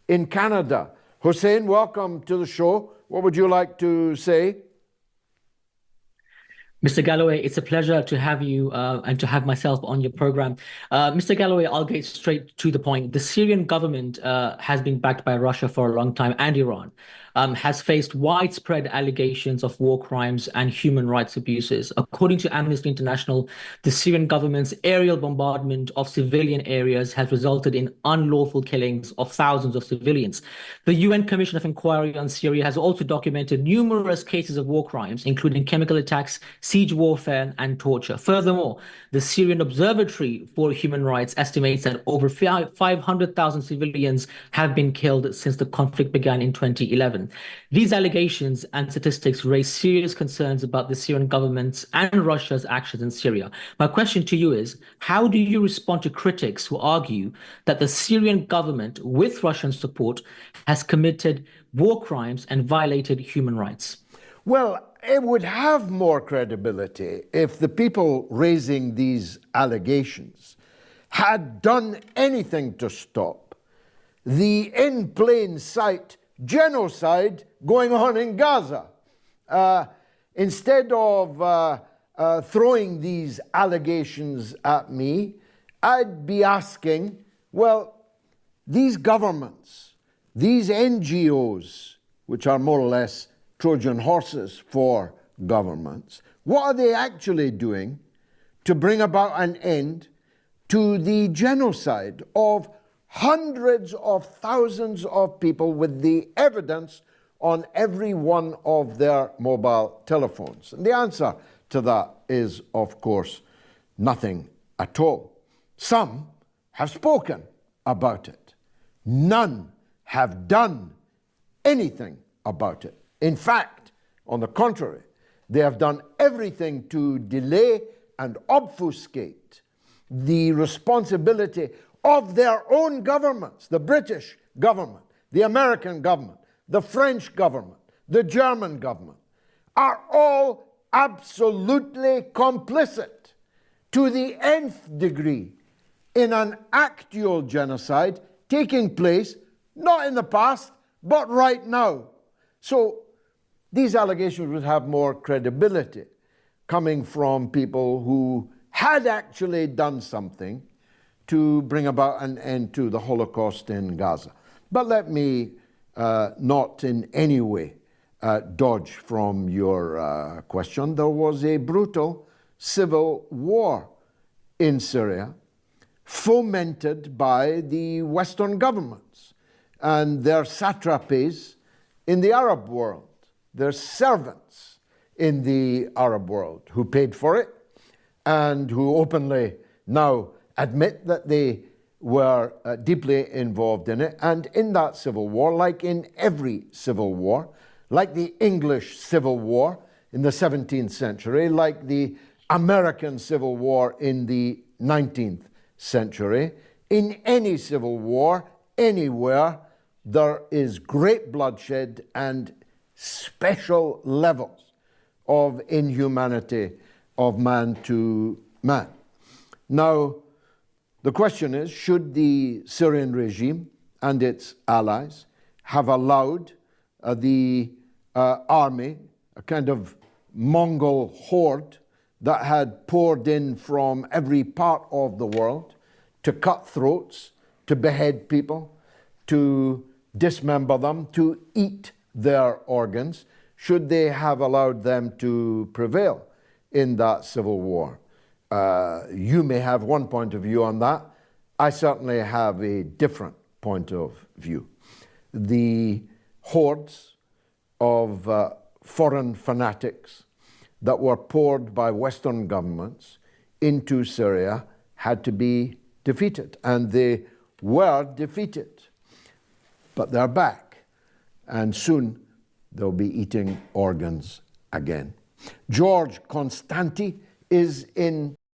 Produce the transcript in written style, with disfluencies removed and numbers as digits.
in Canada. Hussein, welcome to the show. What would you like to say? Mr. Galloway, it's a pleasure to have you and to have myself on your program. Mr. Galloway, I'll get straight to the point. The Syrian government has been backed by Russia for a long time, and Iran has faced widespread allegations of war crimes and human rights abuses. According to Amnesty International, the Syrian government's aerial bombardment of civilian areas has resulted in unlawful killings of thousands of civilians. The UN Commission of Inquiry on Syria has also documented numerous cases of war crimes, including chemical attacks, siege warfare, and torture. Furthermore, the Syrian Observatory for Human Rights estimates that over 500,000 civilians have been killed since the conflict began in 2011. These allegations and statistics raise serious concerns about the Syrian government's and Russia's actions in Syria. My question to you is, how do you respond to critics who argue that the Syrian government, with Russian support, has committed war crimes and violated human rights? Well, it would have more credibility if the people raising these allegations had done anything to stop the in plain sight genocide going on in Gaza. Instead of throwing these allegations at me, I'd be asking, well, these governments, these NGOs, which are more or less Trojan horses for governments, what are they actually doing to bring about an end to the genocide of hundreds of thousands of people, with the evidence on every one of their mobile telephones? And the answer to that is, of course, nothing at all. Some have spoken about it. None have done anything about it. In fact, on the contrary, they have done everything to delay and obfuscate the responsibility of their own governments. The British government, the American government, the French government, the German government are all absolutely complicit to the nth degree in an actual genocide taking place not in the past but right now. So these allegations would have more credibility coming from people who had actually done something to bring about an end to the Holocaust in Gaza. But let me not in any way dodge from your question. There was a brutal civil war in Syria, fomented by the Western governments and their satrapies in the Arab world, their servants in the Arab world, who paid for it and who openly now admit that they were deeply involved in it. And in that civil war, like in every civil war, like the English Civil War in the 17th century, like the American Civil War in the 19th century, in any civil war, anywhere, there is great bloodshed and special levels of inhumanity of man to man. Now, the question is, should the Syrian regime and its allies have allowed the army, a kind of Mongol horde that had poured in from every part of the world, to cut throats, to behead people, to dismember them, to eat their organs? Should they have allowed them to prevail in that civil war? You may have one point of view on that. I certainly have a different point of view. The hordes of foreign fanatics that were poured by Western governments into Syria had to be defeated, and they were defeated. But they're back, and soon they'll be eating organs again. George Constanti is in